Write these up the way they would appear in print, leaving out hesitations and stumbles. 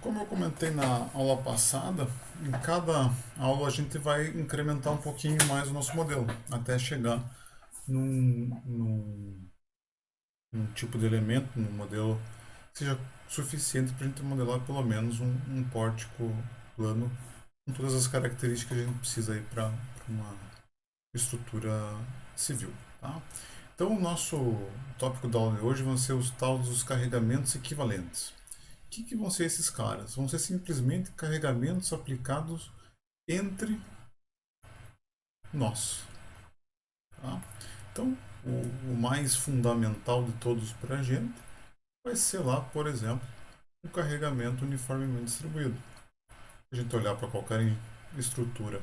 Como eu comentei na aula passada, em cada aula a gente vai incrementar um pouquinho mais o nosso modelo, até chegar num tipo de elemento, num modelo que seja suficiente para a gente modelar pelo menos um pórtico plano com todas as características que a gente precisa aí para uma estrutura civil. Tá? Então, o nosso tópico da aula de hoje vão ser os tais dos carregamentos equivalentes. O que vão ser esses caras? Vão ser simplesmente carregamentos aplicados entre nós. Tá? Então, o mais fundamental de todos para a gente vai ser lá, por exemplo, o carregamento uniformemente distribuído. Se a gente olhar para qualquer estrutura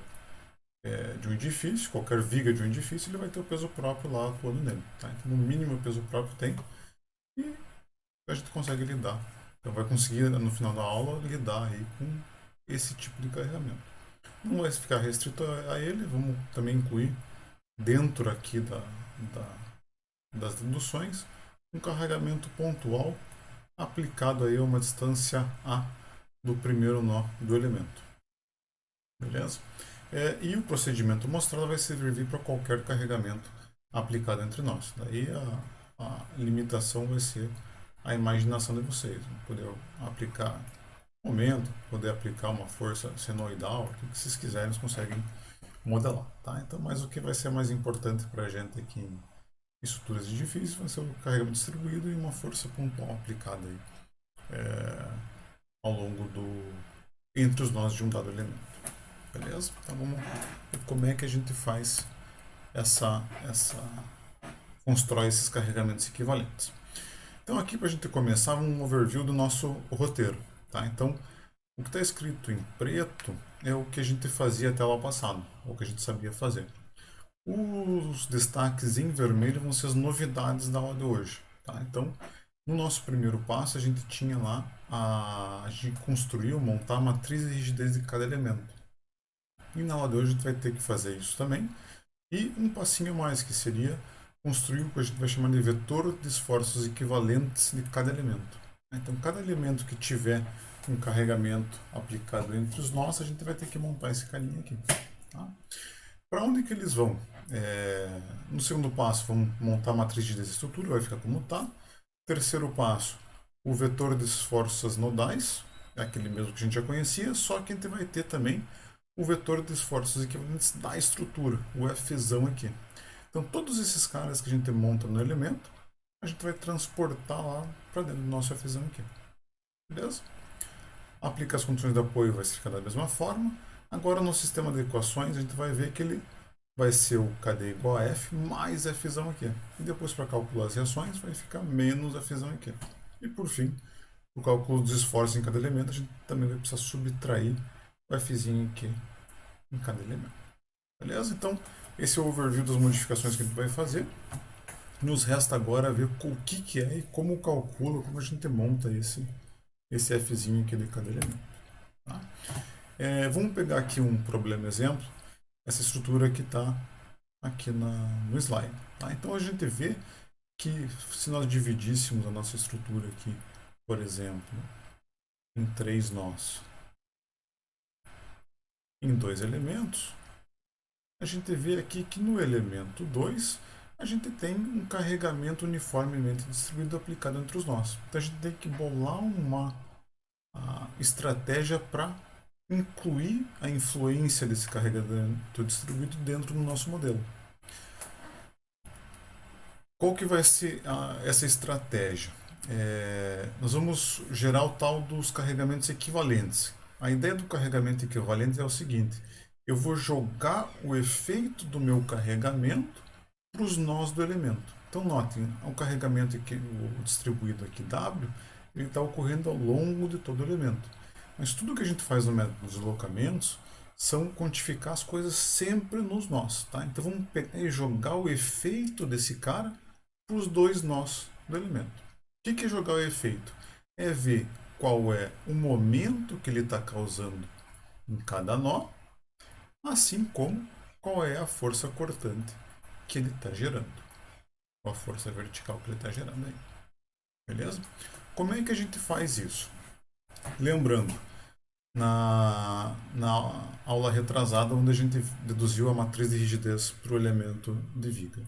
de um edifício, qualquer viga de um edifício, ele vai ter o peso próprio lá atuando nele. Tá? Então, no mínimo, o peso próprio tem e a gente consegue lidar. Então, vai conseguir, no final da aula, lidar aí com esse tipo de carregamento. Não vai ficar restrito a ele, vamos também incluir dentro aqui da, das deduções um carregamento pontual aplicado aí a uma distância A do primeiro nó do elemento. Beleza? E o procedimento mostrado vai servir para qualquer carregamento aplicado entre nós. Daí a limitação vai ser a imaginação de vocês. Poder aplicar momento, poder aplicar uma força senoidal, o que vocês quiserem, eles conseguem modelar. Tá? Então, mas o que vai ser mais importante para a gente aqui em estruturas de edifícios vai ser o carregamento distribuído e uma força pontual aplicada aí, ao longo entre os nós de um dado elemento. Beleza? Então vamos ver como é que a gente faz essa constrói esses carregamentos equivalentes. Então aqui para a gente começar um overview do nosso roteiro. Tá? Então o que está escrito em preto é o que a gente fazia até lá passado, o que a gente sabia fazer. Os destaques em vermelho vão ser as novidades da aula de hoje. Tá? Então, no nosso primeiro passo, a gente tinha lá a gente construiu, montar a matriz de rigidez de cada elemento. E na aula de hoje a gente vai ter que fazer isso também. E um passinho mais, que seria construir o que a gente vai chamar de vetor de esforços equivalentes de cada elemento. Então, cada elemento que tiver um carregamento aplicado entre os nós, a gente vai ter que montar esse carinha aqui. Tá? Para onde que eles vão? No segundo passo, vamos montar a matriz de desestrutura, vai ficar como está. Terceiro passo, o vetor de esforços nodais, é aquele mesmo que a gente já conhecia, só que a gente vai ter também o vetor de esforços equivalentes da estrutura, o Fzão aqui. Então, todos esses caras que a gente monta no elemento, a gente vai transportar lá para dentro do nosso Fzão aqui. Beleza? Aplica as condições de apoio, vai ficar da mesma forma. Agora, no sistema de equações, a gente vai ver que ele vai ser o KD igual a F mais Fzão aqui. E depois, para calcular as reações, vai ficar menos Fzão aqui. E por fim, o cálculo dos esforços em cada elemento, a gente também vai precisar subtrair o Fzinho aqui em cada elemento. Beleza? Então, esse é o overview das modificações que a gente vai fazer. Nos resta agora ver o que é e como calcula, como a gente monta esse Fzinho aqui de cada elemento. Tá? Vamos pegar aqui um problema exemplo, essa estrutura que está aqui no slide. Tá? Então a gente vê que se nós dividíssemos a nossa estrutura aqui, por exemplo, em três nós, em dois elementos, a gente vê aqui que no elemento 2 a gente tem um carregamento uniformemente distribuído aplicado entre os nós. Então a gente tem que bolar uma estratégia para incluir a influência desse carregamento distribuído dentro do nosso modelo. Qual que vai ser essa estratégia? Nós vamos gerar o tal dos carregamentos equivalentes. A ideia do carregamento equivalente é o seguinte: eu vou jogar o efeito do meu carregamento para os nós do elemento. Então notem, o carregamento aqui, o distribuído aqui W, ele está ocorrendo ao longo de todo o elemento. Mas tudo que a gente faz no método dos deslocamentos são quantificar as coisas sempre nos nós. Tá? Então vamos pegar e jogar o efeito desse cara para os dois nós do elemento. O que é jogar o efeito? É ver qual é o momento que ele está causando em cada nó, assim como qual é a força cortante que ele está gerando, ou a força vertical que ele está gerando aí. Beleza? Como é que a gente faz isso? Lembrando, na aula retrasada, onde a gente deduziu a matriz de rigidez para o elemento de viga,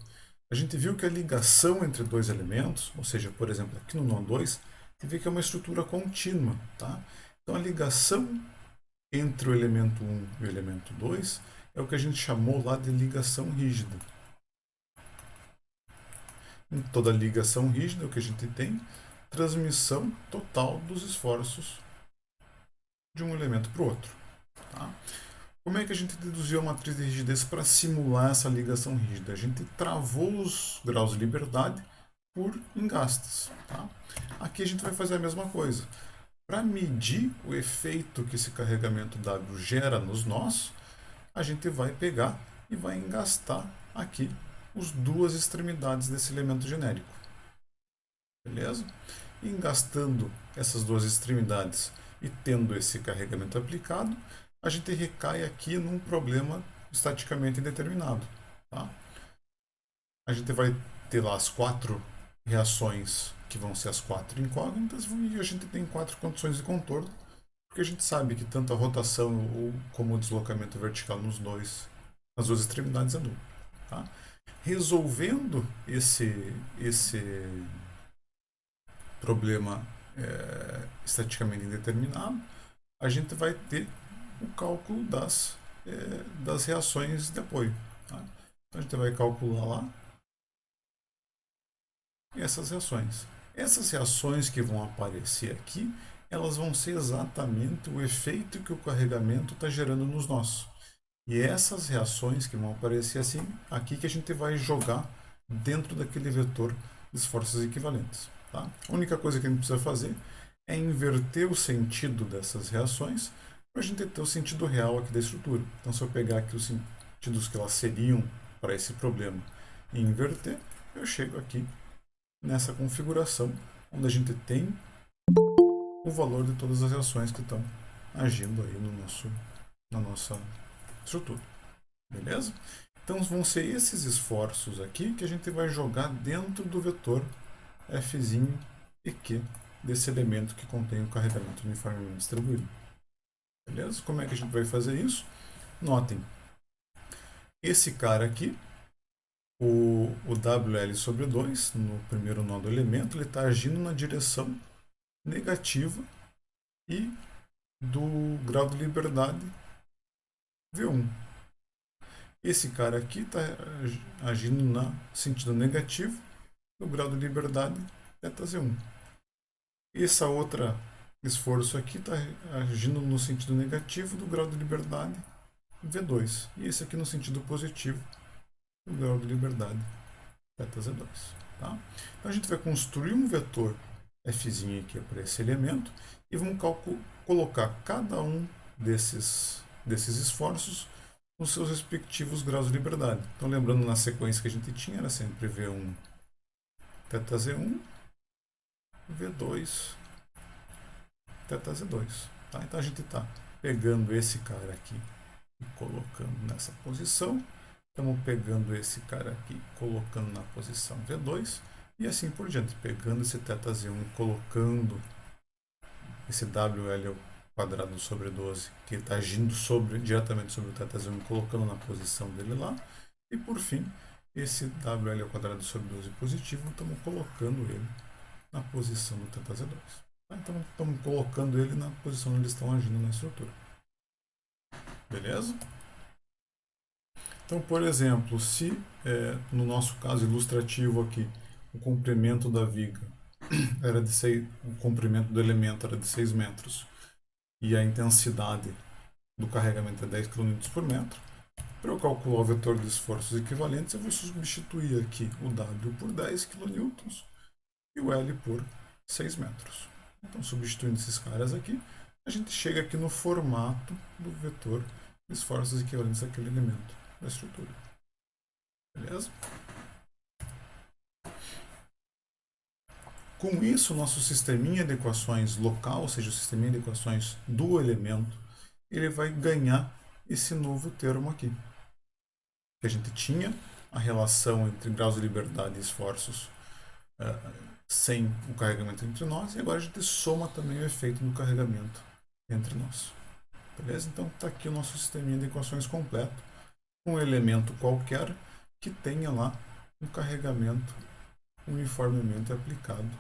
a gente viu que a ligação entre dois elementos, ou seja, por exemplo, aqui no nó 2, você vê que é uma estrutura contínua. Tá? Então, a ligação entre o elemento 1 e o elemento 2 é o que a gente chamou lá de ligação rígida. Em toda ligação rígida, o que a gente tem? Transmissão total dos esforços de um elemento para o outro. Tá? Como é que a gente deduziu a matriz de rigidez para simular essa ligação rígida? A gente travou os graus de liberdade por engastes. Tá? Aqui a gente vai fazer a mesma coisa. Para medir o efeito que esse carregamento W gera nos nós, a gente vai pegar e vai engastar aqui as duas extremidades desse elemento genérico. Beleza? E engastando essas duas extremidades e tendo esse carregamento aplicado, a gente recai aqui num problema estaticamente indeterminado. Tá? A gente vai ter lá as 4 reações que vão ser as 4 incógnitas e a gente tem 4 condições de contorno, porque a gente sabe que tanto a rotação como o deslocamento vertical nas duas extremidades é nulo. Tá? Resolvendo esse problema estaticamente indeterminado, a gente vai ter o cálculo das reações de apoio. Tá? Então a gente vai calcular lá essas reações. Essas reações que vão aparecer aqui, elas vão ser exatamente o efeito que o carregamento está gerando nos nós. E essas reações que vão aparecer assim, aqui que a gente vai jogar dentro daquele vetor de esforços equivalentes. Tá? A única coisa que a gente precisa fazer é inverter o sentido dessas reações para a gente ter o sentido real aqui da estrutura. Então, se eu pegar aqui os sentidos que elas seriam para esse problema e inverter, eu chego aqui nessa configuração onde a gente tem o valor de todas as reações que estão agindo aí na nossa estrutura. Beleza? Então vão ser esses esforços aqui que a gente vai jogar dentro do vetor F' e Q desse elemento que contém o carregamento uniformemente distribuído. Beleza? Como é que a gente vai fazer isso? Notem, esse cara aqui, o WL sobre 2, no primeiro nó do elemento, ele está agindo na direção negativa e do grau de liberdade V1. Esse cara aqui está agindo no sentido negativo do grau de liberdade θZ1. Essa outra esforço aqui está agindo no sentido negativo do grau de liberdade V2. E esse aqui no sentido positivo do grau de liberdade θZ2. Tá? Então a gente vai construir um vetor F' aqui para esse elemento e vamos colocar cada um desses esforços nos seus respectivos graus de liberdade. Então, lembrando na sequência que a gente tinha, era sempre V1 θZ1, V2 θZ2. Tá? Então, a gente está pegando esse cara aqui e colocando nessa posição. Estamos pegando esse cara aqui e colocando na posição V2. E assim por diante, pegando esse θZ1 e colocando esse WL quadrado sobre 12, que está agindo diretamente sobre o θ1, colocando na posição dele lá. E por fim, esse WL quadrado sobre 12 positivo, estamos colocando ele na posição do θz2. Tá? Então estamos colocando ele na posição onde eles estão agindo na estrutura. Beleza? Então, por exemplo, se no nosso caso ilustrativo aqui, o comprimento da viga era de 6, o comprimento do elemento era de 6 metros e a intensidade do carregamento é 10 kN por metro, para eu calcular o vetor de esforços equivalentes, eu vou substituir aqui o W por 10 kN e o L por 6 metros. Então, substituindo esses caras aqui, a gente chega aqui no formato do vetor de esforços equivalentes àquele elemento da estrutura. Beleza? Com isso, nosso sisteminha de equações local, ou seja, o sisteminha de equações do elemento, ele vai ganhar esse novo termo aqui. Que a gente tinha a relação entre graus de liberdade e esforços sem o carregamento entre nós, e agora a gente soma também o efeito do carregamento entre nós. Beleza? Então está aqui o nosso sisteminha de equações completo, um elemento qualquer que tenha lá um carregamento uniformemente aplicado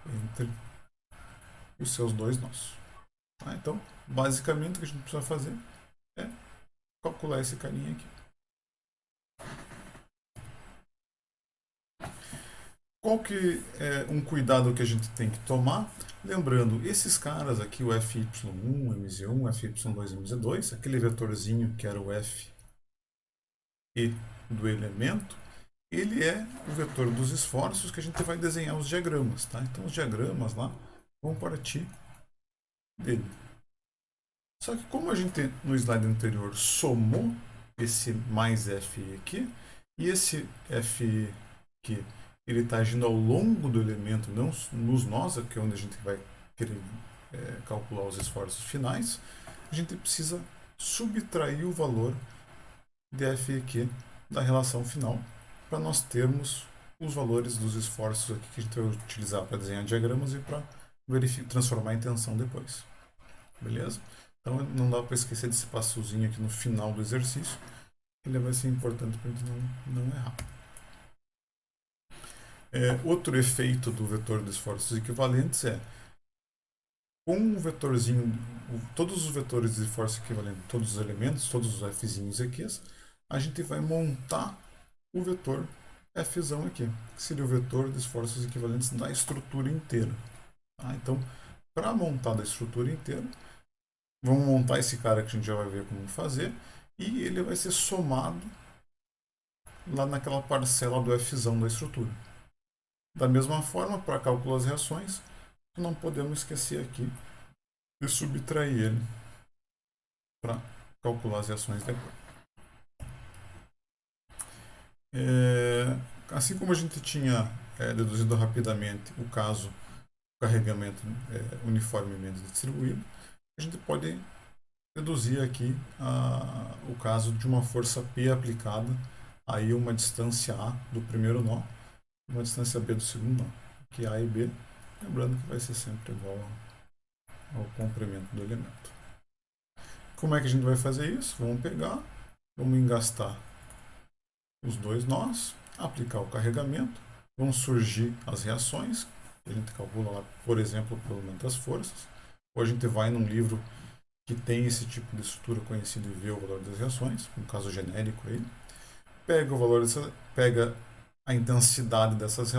entre os seus dois nós. Tá? Então, basicamente, o que a gente precisa fazer é calcular esse carinha aqui. Qual que é um cuidado que a gente tem que tomar? Lembrando, esses caras aqui, o FY1, MZ1, FY2, MZ2, aquele vetorzinho que era o F e do elemento, ele é o vetor dos esforços que a gente vai desenhar os diagramas. Tá? Então, os diagramas lá vão partir dele. Só que como a gente no slide anterior somou esse mais F aqui, e esse F aqui ele está agindo ao longo do elemento, não nos nós, que é onde a gente vai querer calcular os esforços finais, a gente precisa subtrair o valor de F aqui da relação final para nós termos os valores dos esforços aqui que a gente vai utilizar para desenhar diagramas e para transformar em tensão depois. Beleza? Então não dá para esquecer desse passozinho aqui no final do exercício, ele vai ser importante para a gente não errar. Outro efeito do vetor de esforços equivalentes é com o vetorzinho, todos os vetores de esforço equivalente, todos os elementos, todos os Fzinhos aqui, a gente vai montar o vetor Fzão aqui, que seria o vetor de esforços equivalentes da estrutura inteira. Tá? Então, para montar da estrutura inteira, vamos montar esse cara que a gente já vai ver como fazer, e ele vai ser somado lá naquela parcela do Fzão da estrutura. Da mesma forma, para calcular as reações, não podemos esquecer aqui de subtrair ele para calcular as reações depois. Assim como a gente tinha deduzido rapidamente o caso do carregamento uniformemente distribuído, a gente pode deduzir aqui o caso de uma força P aplicada a uma distância A do primeiro nó e uma distância B do segundo nó, que A e B, lembrando que vai ser sempre igual ao comprimento do elemento. Como é que a gente vai fazer isso? Vamos engastar os dois nós, aplicar o carregamento, vão surgir as reações, que a gente calcula lá, por exemplo, pelo aumento das forças, ou a gente vai num livro que tem esse tipo de estrutura conhecido e vê o valor das reações, um caso genérico aí, pega a intensidade dessas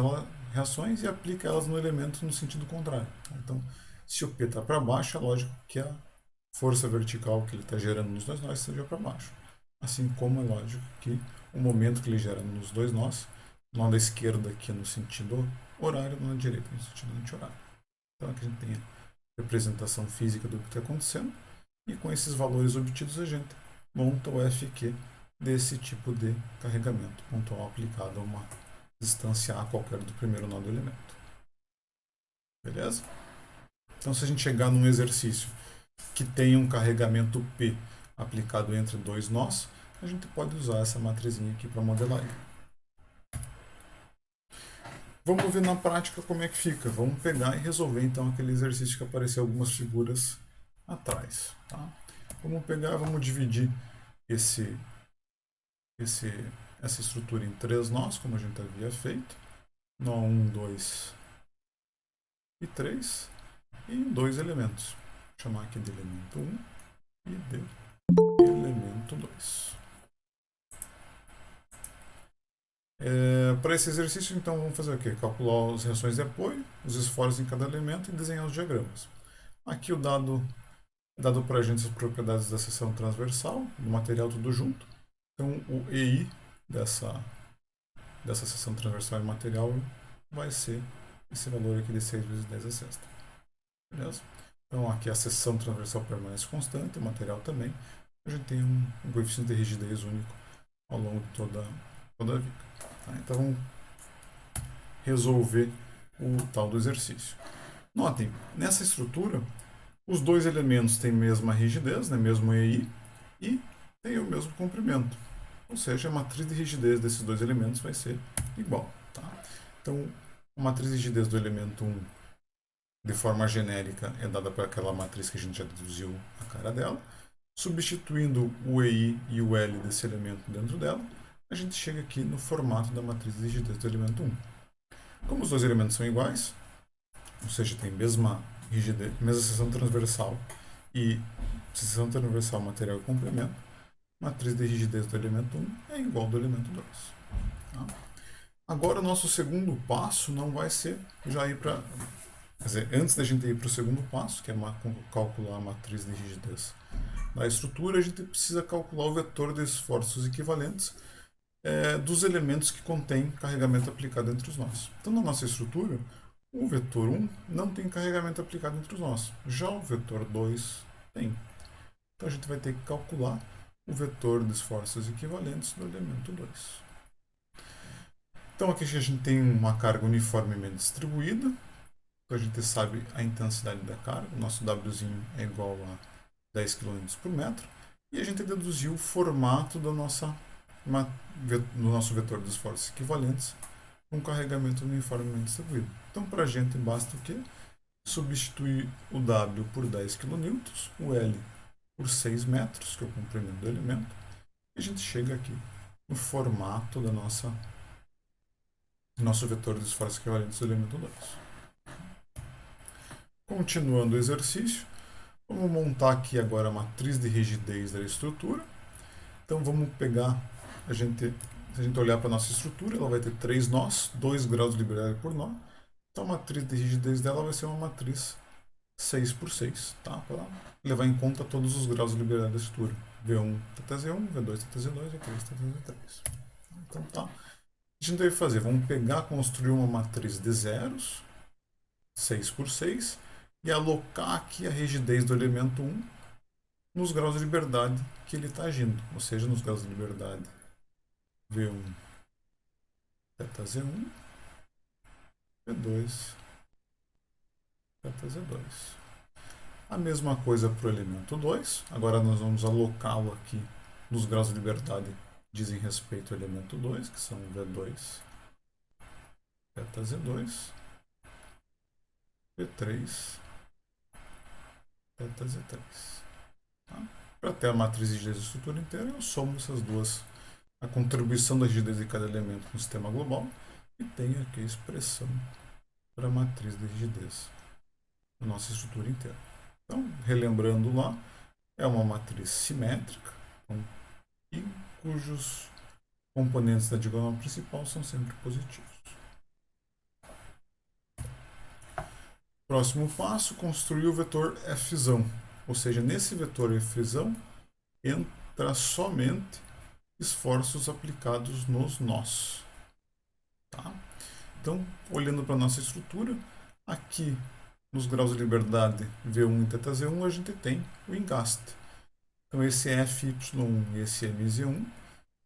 reações e aplica elas no elemento no sentido contrário. Então, se o P está para baixo, é lógico que a força vertical que ele está gerando nos dois nós seja para baixo. Assim como é lógico que o momento que ele gera nos dois nós, no lado da esquerda aqui no sentido horário, no lado direito no sentido anti-horário. Então aqui a gente tem a representação física do que está acontecendo, e com esses valores obtidos a gente monta o FQ desse tipo de carregamento pontual aplicado a uma distância A qualquer do primeiro nó do elemento. Beleza? Então se a gente chegar num exercício que tem um carregamento P aplicado entre dois nós, a gente pode usar essa matrizinha aqui para modelar ele. Vamos ver na prática como é que fica. Vamos pegar e resolver então aquele exercício que apareceu algumas figuras atrás. Tá? Vamos dividir essa estrutura em três nós, como a gente havia feito. Nó 1, 2 e 3. E em dois elementos. Vou chamar aqui de elemento 1 e de elemento 2. Para esse exercício, então, vamos fazer o quê? Calcular as reações de apoio, os esforços em cada elemento e desenhar os diagramas. Aqui o dado para a gente as propriedades da seção transversal, do material tudo junto. Então, o EI dessa seção transversal e material vai ser esse valor aqui de 6 vezes 10 a sexta. Beleza? Então, aqui a seção transversal permanece constante, o material também. A gente tem um coeficiente de rigidez único ao longo de toda a viga. Tá? Então, vamos resolver o tal do exercício. Notem, nessa estrutura, os dois elementos têm a mesma rigidez, né, mesmo EI, e têm o mesmo comprimento. Ou seja, a matriz de rigidez desses dois elementos vai ser igual. Tá? Então, A matriz de rigidez do elemento 1, de forma genérica, é dada por aquela matriz que a gente já deduziu a cara dela. Substituindo o EI e o L desse elemento dentro dela, a gente chega aqui no formato da matriz de rigidez do elemento 1. Como os dois elementos são iguais, ou seja, tem mesma rigidez, mesma seção transversal e seção transversal material e complemento, a matriz de rigidez do elemento 1 é igual ao do elemento 2. Tá? Agora, o nosso segundo passo não vai ser já ir para... Quer dizer, antes da gente ir para o segundo passo, que é calcular a matriz de rigidez da estrutura, a gente precisa calcular o vetor de esforços equivalentes dos elementos que contêm carregamento aplicado entre os nós. Então, na nossa estrutura, o vetor 1 não tem carregamento aplicado entre os nós. Já o vetor 2 tem. Então, a gente vai ter que calcular o vetor de esforços equivalentes do elemento 2. Então, aqui a gente tem uma carga uniformemente distribuída. Então, a gente sabe a intensidade da carga. O nosso Wzinho é igual a 10 km por metro. E a gente deduziu o formato do nosso vetor de esforços equivalentes com carregamento uniformemente distribuído. Então, para a gente, basta o quê? Substituir o W por 10 kN, o L por 6 metros, que é o comprimento do elemento, e a gente chega aqui no formato do nosso vetor de esforços equivalentes do elemento 2. Continuando o exercício, vamos montar aqui agora a matriz de rigidez da estrutura. Então, vamos pegar, se a gente olhar para a nossa estrutura, ela vai ter 3 nós, 2 graus de liberdade por nó. Então, a matriz de rigidez dela vai ser uma matriz 6 por 6, tá? Para levar em conta todos os graus de liberdade da estrutura. V1 θz1, V2 θz2 e V3 θz3. Então, tá. A gente deve fazer, vamos pegar, construir uma matriz de zeros, 6 por 6, e alocar aqui a rigidez do elemento 1 nos graus de liberdade que ele está agindo, ou seja, nos graus de liberdade V1 θz1, V2 θz2. A mesma coisa para o elemento 2, agora nós vamos alocá-lo aqui nos graus de liberdade que dizem respeito ao elemento 2, que são V2 θz2, V3 θz3. Tá? Para ter a matriz de rigidez da estrutura inteira, eu somo essas duas, a contribuição da rigidez de cada elemento no sistema global, e tenho aqui a expressão para a matriz de rigidez da nossa estrutura inteira. Então, relembrando lá, é uma matriz simétrica, e cujos componentes da diagonal principal são sempre positivos. Próximo passo, construir o vetor F', ou seja, nesse vetor F' entra somente esforços aplicados nos nós. Tá? Então, olhando para a nossa estrutura, aqui nos graus de liberdade V1 e θz1 a gente tem o engaste. Então, esse FY1 e esse MZ1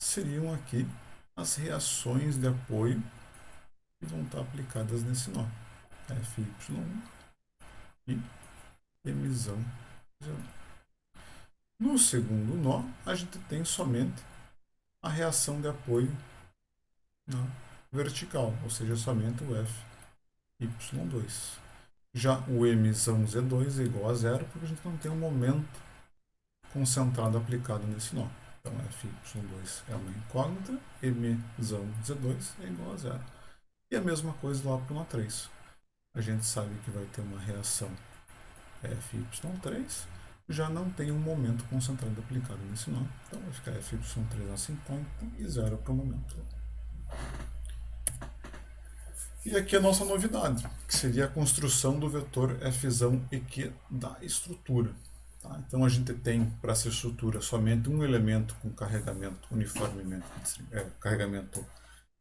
seriam aqui as reações de apoio que vão estar aplicadas nesse nó. FY1 e MZ1. No segundo nó, a gente tem somente a reação de apoio na vertical, ou seja, somente o FY2. Já o MZ2 é igual a zero, porque a gente não tem um momento concentrado aplicado nesse nó. Então, FY2 é uma incógnita, MZ2 é igual a zero. E a mesma coisa lá para o nó 3. A gente sabe que vai ter uma reação FY3, já não tem um momento concentrado aplicado nesse nó. Então, vai ficar FY3 a 50 e zero para o momento. E aqui a nossa novidade, que seria a construção do vetor F'(EQ) da estrutura. Tá? Então a gente tem para essa estrutura somente um elemento com carregamento uniformemente carregamento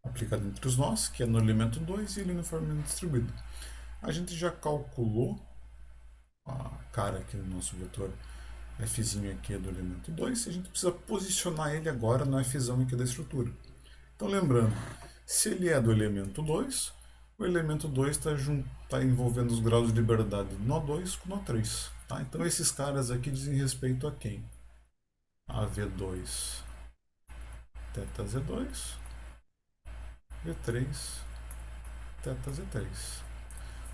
aplicado entre os nós, que é no elemento 2 e ele uniformemente distribuído. A gente já calculou a cara aqui no nosso vetor F'EQ do elemento 2, e a gente precisa posicionar ele agora no F'EQ da estrutura. Então lembrando, se ele é do elemento 2, o elemento 2 está envolvendo os graus de liberdade do nó 2 com o nó 3. Tá? Então esses caras aqui dizem respeito a quem? A V2 θz2, V3 θz3.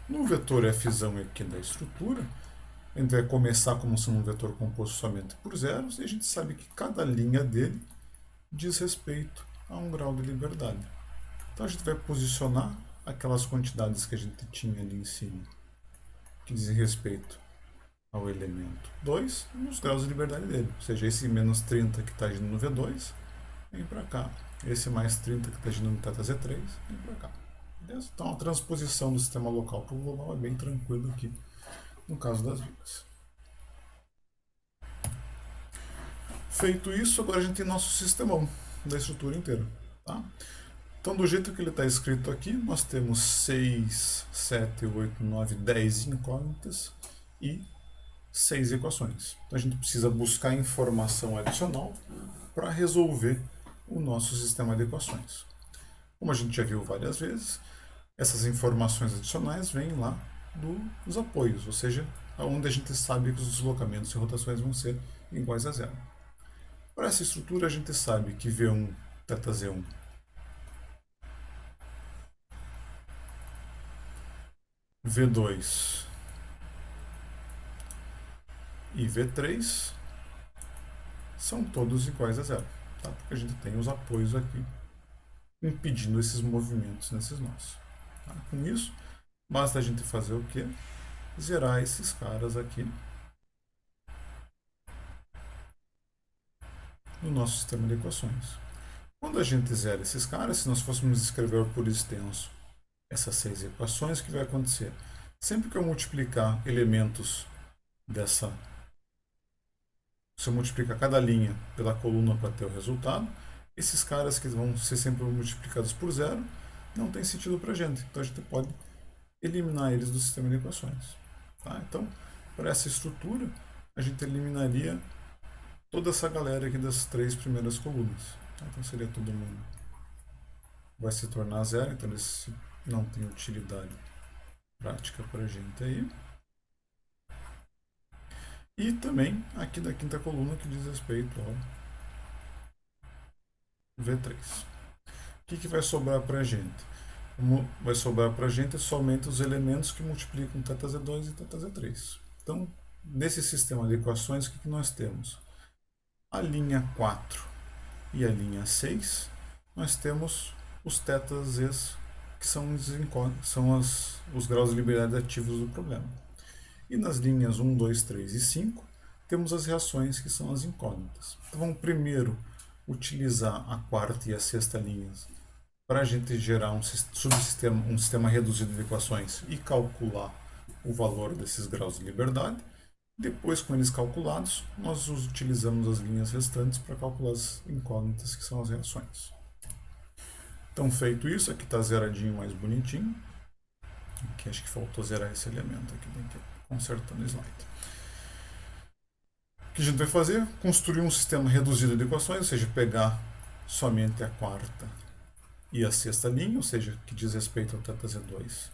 No vetor f aqui da estrutura, a gente vai começar como sendo um vetor composto somente por zeros, e a gente sabe que cada linha dele diz respeito a um grau de liberdade. Então a gente vai posicionar aquelas quantidades que a gente tinha ali em cima, que dizem respeito ao elemento 2, nos graus de liberdade dele. Ou seja, esse menos 30 que está agindo no V2, vem para cá. Esse mais 30 que está agindo no θz3, vem para cá. Beleza? Então a transposição do sistema local para o global é bem tranquilo aqui, no caso das vigas. Feito isso, agora a gente tem nosso sistemão da estrutura inteira. Tá? Então, do jeito que ele está escrito aqui, nós temos 6, 7, 8, 9, 10 incógnitas e 6 equações. Então, a gente precisa buscar informação adicional para resolver o nosso sistema de equações. Como a gente já viu várias vezes, essas informações adicionais vêm lá dos apoios, ou seja, onde a gente sabe que os deslocamentos e rotações vão ser iguais a zero. Para essa estrutura, a gente sabe que V1, θz1, V2 e V3 são todos iguais a zero, tá? Porque a gente tem os apoios aqui impedindo esses movimentos nesses nós. Tá? Com isso, basta a gente fazer o quê? Zerar esses caras aqui no nosso sistema de equações. Quando a gente zera esses caras, se nós fôssemos escrever por extenso essas 6 equações, o que vai acontecer? Sempre que eu multiplicar elementos dessa... Se eu multiplicar cada linha pela coluna para ter o resultado, esses caras que vão ser sempre multiplicados por zero, não tem sentido para a gente. Então a gente pode eliminar eles do sistema de equações. Tá? Então, para essa estrutura, a gente eliminaria toda essa galera aqui das 3 primeiras colunas. Tá? Então seria todo mundo. Vai se tornar zero, então eles não têm utilidade prática para a gente aí. E também aqui da quinta coluna que diz respeito ao V3. O que vai sobrar para a gente? Vai sobrar para a gente somente os elementos que multiplicam θz2 e θz3. Então, nesse sistema de equações, o que nós temos? A linha 4 e a linha 6, nós temos os θz's, que são os graus de liberdade ativos do problema. E nas linhas 1, 2, 3 e 5, temos as reações, que são as incógnitas. Então vamos primeiro utilizar a quarta e a sexta linhas para a gente gerar um sistema reduzido de equações e calcular o valor desses graus de liberdade. Depois, com eles calculados, nós utilizamos as linhas restantes para calcular as incógnitas, que são as reações. Então, feito isso, aqui está zeradinho mais bonitinho. Aqui acho que faltou zerar esse elemento aqui, tem que consertando o slide. O que a gente vai fazer? Construir um sistema reduzido de equações, ou seja, pegar somente a quarta e a sexta linha, ou seja, que diz respeito ao θz2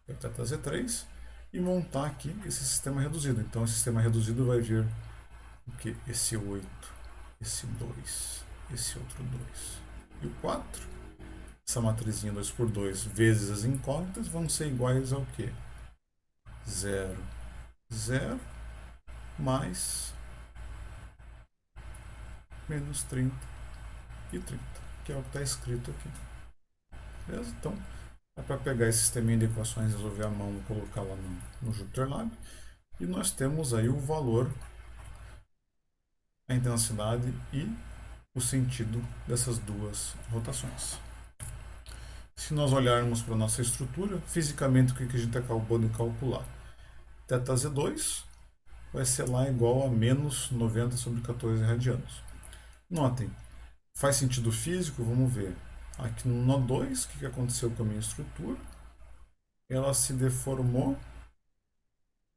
e ao θz3, e montar aqui esse sistema reduzido. Então, esse sistema reduzido vai vir o que? Esse 8, esse 2, esse outro 2 e o 4. Essa matrizinha 2 por 2 vezes as incógnitas vão ser iguais ao que? 0, 0, mais menos 30 e 30, que é o que está escrito aqui. Beleza? Então, é para pegar esse sisteminha de equações, resolver a mão e colocar lá no JupyterLab. E nós temos aí o valor, a intensidade e o sentido dessas duas rotações. Se nós olharmos para a nossa estrutura, fisicamente o que a gente acabou de calcular? θz2 vai ser lá igual a menos 90 sobre 14 radianos. Notem, faz sentido físico? Vamos ver. Aqui no nó 2, o que aconteceu com a minha estrutura? Ela se deformou,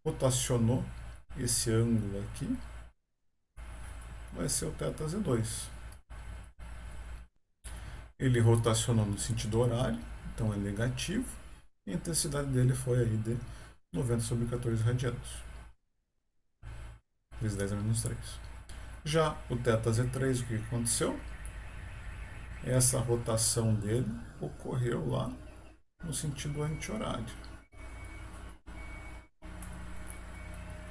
rotacionou esse ângulo aqui, vai ser o θz2. Ele rotacionou no sentido horário, então é negativo, e a intensidade dele foi aí de 90 sobre 14 radianos. Vezes 10 a menos 3. Já o θz3, o que aconteceu? Essa rotação dele ocorreu lá no sentido anti-horário.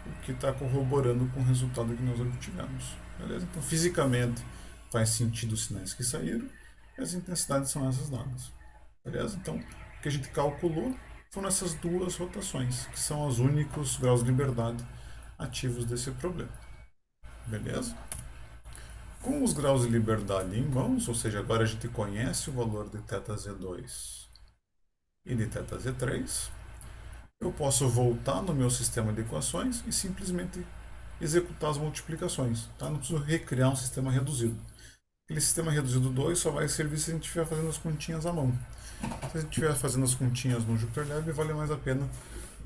O que está corroborando com o resultado que nós obtivemos. Beleza? Então, fisicamente, faz sentido os sinais que saíram e as intensidades são essas dadas. Beleza? Então, o que a gente calculou foram essas duas rotações, que são os únicos graus de liberdade ativos desse problema. Beleza? Com os graus de liberdade em mãos, ou seja, agora a gente conhece o valor de θz2 e de θz3, eu posso voltar no meu sistema de equações e simplesmente executar as multiplicações. Tá? Não preciso recriar um sistema reduzido. Aquele sistema reduzido 2 só vai servir se a gente estiver fazendo as continhas à mão. Se a gente estiver fazendo as continhas no JupyterLab, vale mais a pena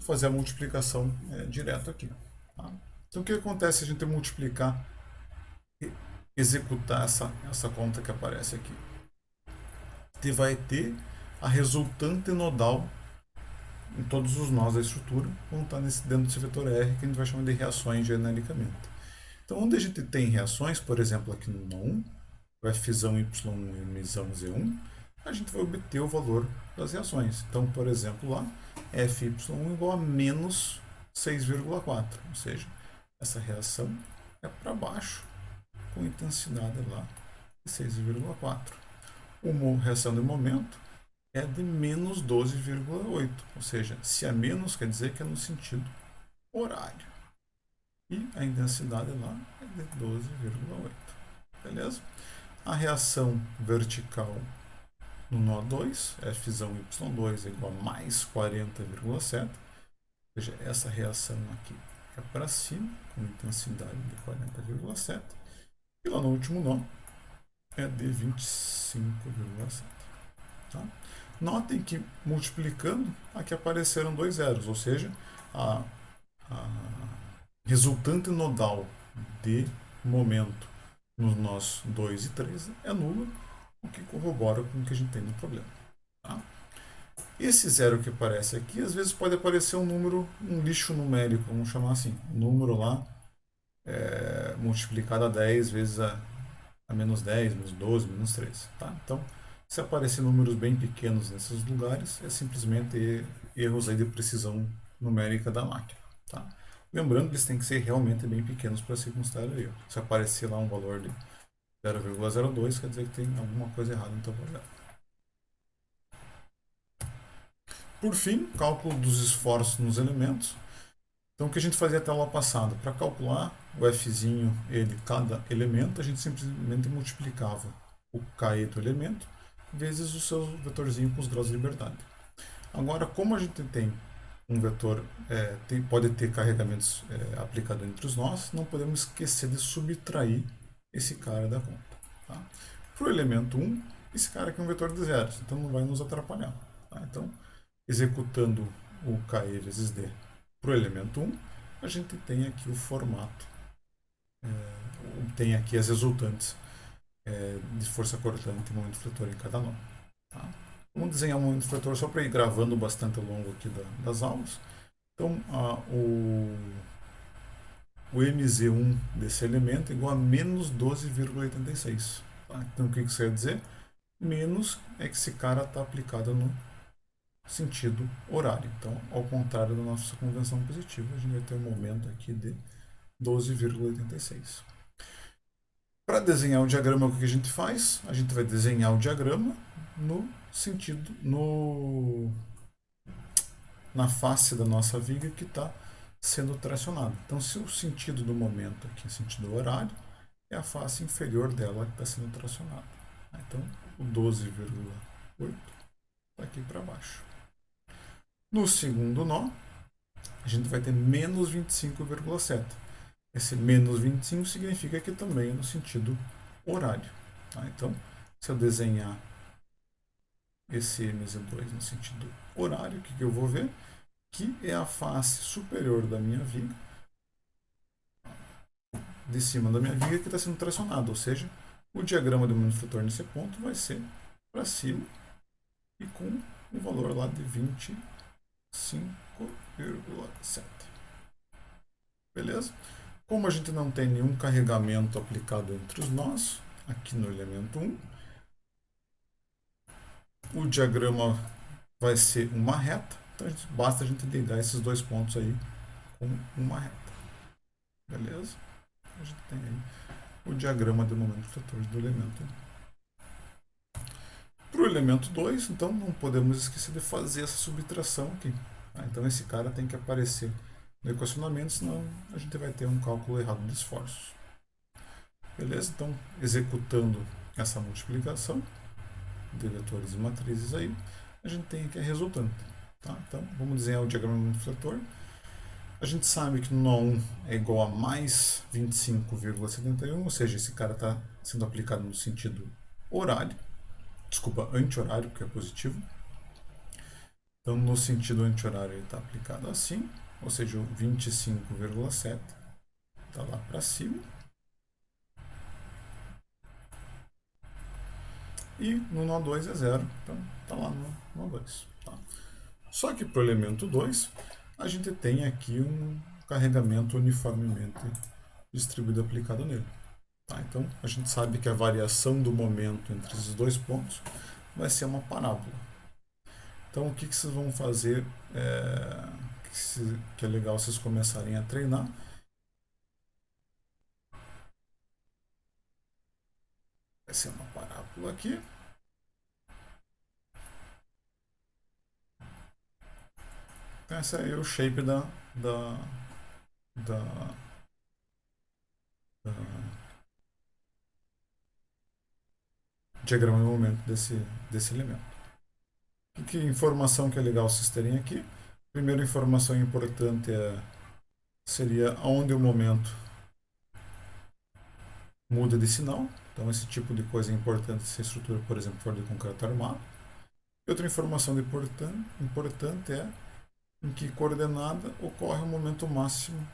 fazer a multiplicação direto aqui. Tá? Então o que acontece se a gente multiplicar e executar essa conta que aparece aqui? A gente vai ter a resultante nodal em todos os nós da estrutura, vão estar dentro desse vetor R, que a gente vai chamar de reações genericamente. Então, onde a gente tem reações, por exemplo, aqui no nó1, o Fzão Y1 e o Mzão Z1, a gente vai obter o valor das reações. Então, por exemplo, lá, Fy1 igual a menos 6,4, ou seja, essa reação é para baixo, com intensidade lá de 6,4. Uma reação de momento é de menos 12,8, ou seja, se é menos quer dizer que é no sentido horário. E a intensidade lá é de 12,8. Beleza? A reação vertical no nó 2, Fzão Y2 é igual a mais 40,7, ou seja, essa reação aqui é para cima, com intensidade de 40,7, e lá no último nó é de 25,7. Tá? Notem que multiplicando, aqui apareceram dois zeros, ou seja, a resultante nodal de momento nos nós 2 e 3 é nula, o que corrobora com o que a gente tem no problema. Tá? Esse zero que aparece aqui, às vezes pode aparecer um número, um lixo numérico, vamos chamar assim, um número lá multiplicado a 10 vezes a menos 10, menos 12, menos 13. Tá? Então, se aparecer números bem pequenos nesses lugares, é simplesmente erros aí de precisão numérica da máquina. Tá? Lembrando que eles têm que ser realmente bem pequenos para se considerar erro. Se aparecer lá um valor de 0,02, quer dizer que tem alguma coisa errada no teu projeto. Por fim, cálculo dos esforços nos elementos. Então, o que a gente fazia até a aula passada? Para calcular o Fzinho de cada elemento, a gente simplesmente multiplicava o KE do elemento vezes o seu vetorzinho com os graus de liberdade. Agora, como a gente tem um vetor, pode ter carregamentos aplicados entre os nós, não podemos esquecer de subtrair esse cara da conta. Tá? Para o elemento 1, esse cara aqui é um vetor de zeros, então não vai nos atrapalhar. Tá? Então, executando o KE vezes D para o elemento 1, a gente tem aqui o formato, tem aqui as resultantes de força cortante e momento fletor em cada nó. Tá? Vamos desenhar um momento fletor só para ir gravando bastante ao longo aqui das aulas. Então, o MZ1 desse elemento é igual a menos 12,86. Tá? Então, o que isso quer dizer? Menos é que esse cara está aplicado no sentido horário. Então, ao contrário da nossa convenção positiva, a gente vai ter um momento aqui de 12,86. Para desenhar o diagrama, o que a gente faz? A gente vai desenhar o diagrama no sentido, na face da nossa viga que está sendo tracionada. Então, se o sentido do momento aqui é sentido horário, é a face inferior dela que está sendo tracionada. Então, o 12,8 está aqui para baixo. No segundo nó, a gente vai ter menos 25,7. Esse menos 25 significa que também é no sentido horário. Tá? Então, se eu desenhar esse MZ2 no sentido horário, o que eu vou ver? Que é a face superior da minha viga, de cima da minha viga, que está sendo tracionada. Ou seja, o diagrama do momento fletor nesse ponto vai ser para cima e com um valor lá de 25,7. Beleza? Como a gente não tem nenhum carregamento aplicado entre os nós, aqui no elemento 1, o diagrama vai ser uma reta, então basta a gente ligar esses dois pontos aí com uma reta. Beleza? A gente tem aí o diagrama de momento flutuante do elemento 1. Para o elemento 2, então não podemos esquecer de fazer essa subtração aqui. Tá? Então esse cara tem que aparecer no equacionamento, senão a gente vai ter um cálculo errado de esforços. Beleza? Então, executando essa multiplicação de vetores e matrizes aí, a gente tem aqui a resultante. Tá? Então, vamos desenhar o diagrama do fletor. A gente sabe que no A1 é igual a mais 25,71, ou seja, esse cara está sendo aplicado no sentido horário, desculpa, anti-horário, porque é positivo. Então, no sentido anti-horário, ele está aplicado assim, ou seja, o 25,7 está lá para cima. E no nó 2 é 0, então está lá no nó 2. Tá? Só que para o elemento 2, a gente tem aqui um carregamento uniformemente distribuído aplicado nele. Tá? Então, a gente sabe que a variação do momento entre esses dois pontos vai ser uma parábola. Então, o que vocês vão fazer, que é legal vocês começarem a treinar, vai ser uma parábola aqui. Então, esse é o shape da diagrama de momento desse elemento. Que informação que é legal vocês terem aqui? Primeira informação importante seria onde o momento muda de sinal. Então, esse tipo de coisa é importante se a estrutura, por exemplo, for de concreto armado. E outra informação importante é em que coordenada ocorre o momento máximo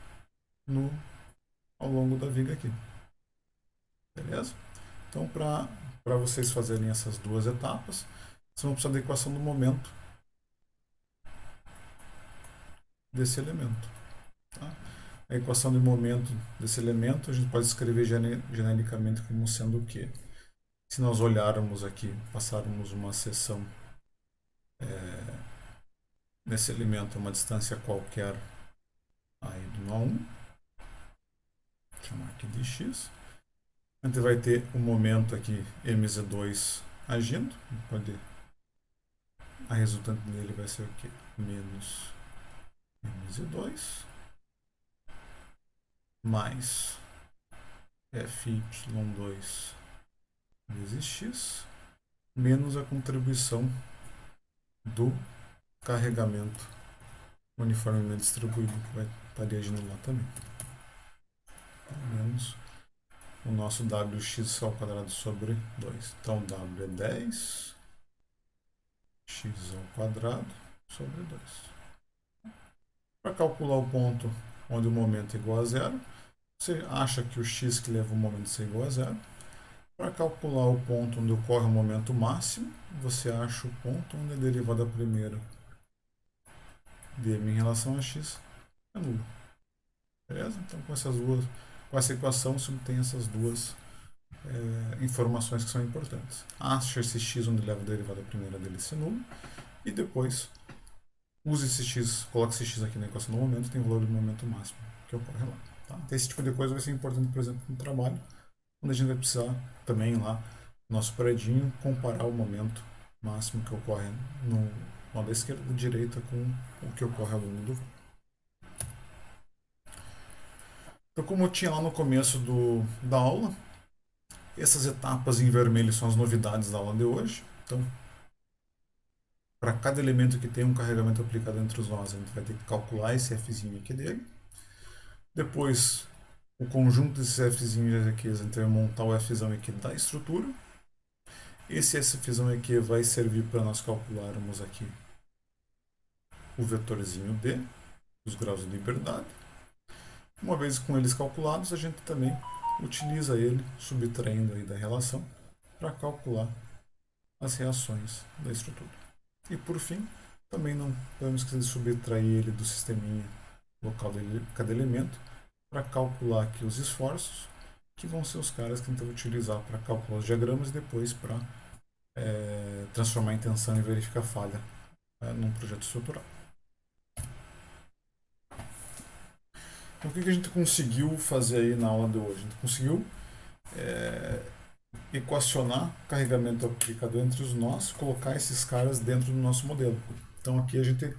ao longo da viga aqui. Beleza? Então, para vocês fazerem essas duas etapas, vocês vão precisar da equação do momento desse elemento. Tá? A equação de momento desse elemento a gente pode escrever genericamente como sendo o quê? Se nós olharmos aqui, passarmos uma seção nesse elemento, uma distância qualquer aí do nó 1, vou chamar aqui de x, a gente vai ter um momento aqui mz2 agindo, a resultante dele vai ser o quê? Menos mz2 mais fy2 vezes x menos a contribuição do carregamento uniformemente distribuído que vai estar agindo lá também. Menos o nosso wx ao quadrado sobre 2. Então w é 10 x ao quadrado sobre 2. Para calcular o ponto onde o momento é igual a zero, você acha que o x que leva o momento a ser igual a zero. Para calcular o ponto onde ocorre o momento máximo, você acha o ponto onde a derivada primeira de m em relação a x é nula. Beleza? Então, com essa equação, você obtém essas duas informações que são importantes. Acha esse x onde leva a derivada primeira dele ser nulo, e depois use esse x, coloque esse x aqui na equação do momento, tem o valor do momento máximo que ocorre lá. Tá? Então, esse tipo de coisa vai ser importante, por exemplo, no trabalho, onde a gente vai precisar também lá, no nosso paredinho, comparar o momento máximo que ocorre no lado da esquerda e da direita com o que ocorre ao longo do voo. Então, como eu tinha lá no começo da aula, essas etapas em vermelho são as novidades da aula de hoje. Então, para cada elemento que tem um carregamento aplicado entre os nós, a gente vai ter que calcular esse Fzinho aqui dele. Depois, o conjunto desses Fzinhos aqui, a gente vai montar o Fzão aqui da estrutura. Esse Fzão aqui vai servir para nós calcularmos aqui o vetorzinho D, os graus de liberdade. Uma vez com eles calculados, a gente também utiliza ele, subtraindo aí da relação, para calcular as reações da estrutura. E por fim, também não podemos esquecer de subtrair ele do sisteminha local de cada elemento, para calcular aqui os esforços, que vão ser os caras que a gente vai utilizar para calcular os diagramas e depois para transformar em tensão e verificar falha num projeto estrutural. Então, o que a gente conseguiu fazer aí na aula de hoje? A gente conseguiu é, equacionar carregamento aplicado entre os nós, colocar esses caras dentro do nosso modelo. Então aqui a gente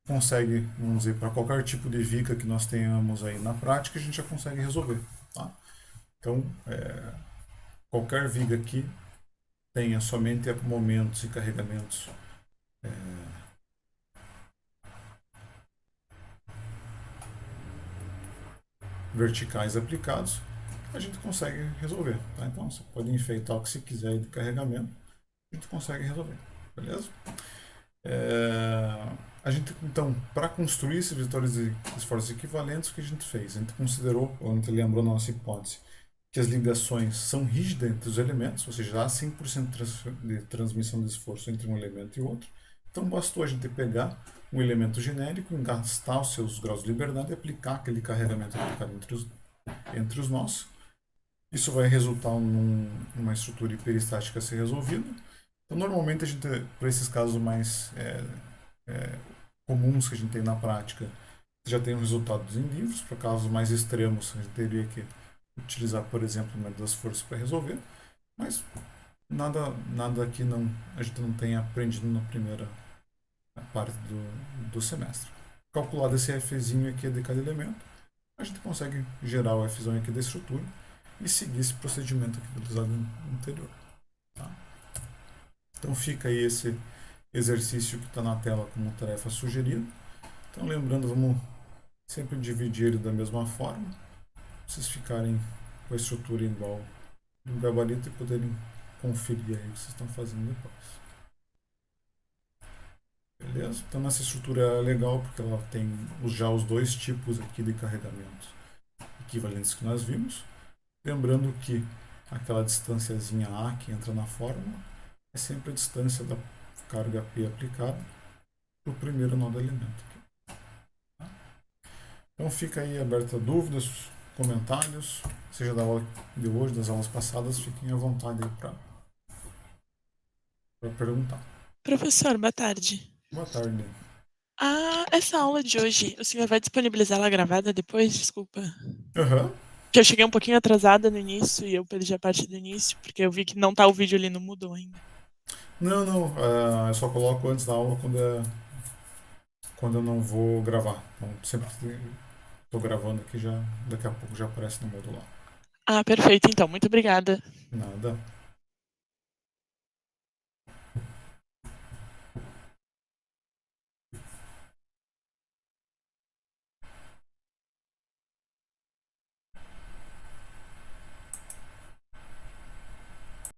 consegue, vamos dizer, para qualquer tipo de viga que nós tenhamos aí na prática, a gente já consegue resolver. Tá? Então, qualquer viga aqui tenha somente momentos e carregamentos verticais aplicados, a gente consegue resolver. Tá? Então você pode enfeitar o que você quiser de carregamento, a gente consegue resolver. Beleza? A gente, então, para construir esses vetores e esforços equivalentes, o que a gente fez? A gente considerou, ou a gente lembrou na nossa hipótese, que as ligações são rígidas entre os elementos, ou seja, há 100% de transmissão de esforço entre um elemento e outro. Então, bastou a gente pegar um elemento genérico, engastar os seus graus de liberdade e aplicar aquele carregamento aplicado entre os nós. Isso vai resultar numa estrutura hiperestática a ser resolvida. Então, normalmente, a gente, para esses casos mais comuns que a gente tem na prática, já tem resultados em livros. Para casos mais extremos, a gente teria que utilizar, por exemplo, o método das forças para resolver. Mas nada aqui a gente não tem aprendido na primeira parte do semestre. Calculado esse Fzinho aqui de cada elemento, a gente consegue gerar o Fzão aqui da estrutura e seguir esse procedimento aqui utilizado no anterior. Tá? Então fica aí esse exercício que está na tela como tarefa sugerida. Então lembrando, vamos sempre dividir ele da mesma forma, para vocês ficarem com a estrutura igual do gabarito e poderem conferir aí o que vocês estão fazendo depois. Beleza? Então essa estrutura é legal porque ela tem já os dois tipos aqui de carregamentos equivalentes que nós vimos. Lembrando que aquela distânciazinha A que entra na fórmula é sempre a distância da carga P aplicada para o primeiro nó do elemento. Tá? Então fica aí aberta dúvidas, comentários, seja da aula de hoje, das aulas passadas, fiquem à vontade aí para perguntar. Professor, boa tarde. Boa tarde. Ah, essa aula de hoje, o senhor vai disponibilizar ela gravada depois? Desculpa. Aham. Que eu cheguei um pouquinho atrasada no início e eu perdi a parte do início, porque eu vi que não tá o vídeo ali, não mudou ainda. Não. Eu só coloco antes da aula quando eu não vou gravar. Então, sempre que estou gravando aqui, daqui a pouco já aparece no modular. Ah, perfeito, então. Muito obrigada. Nada.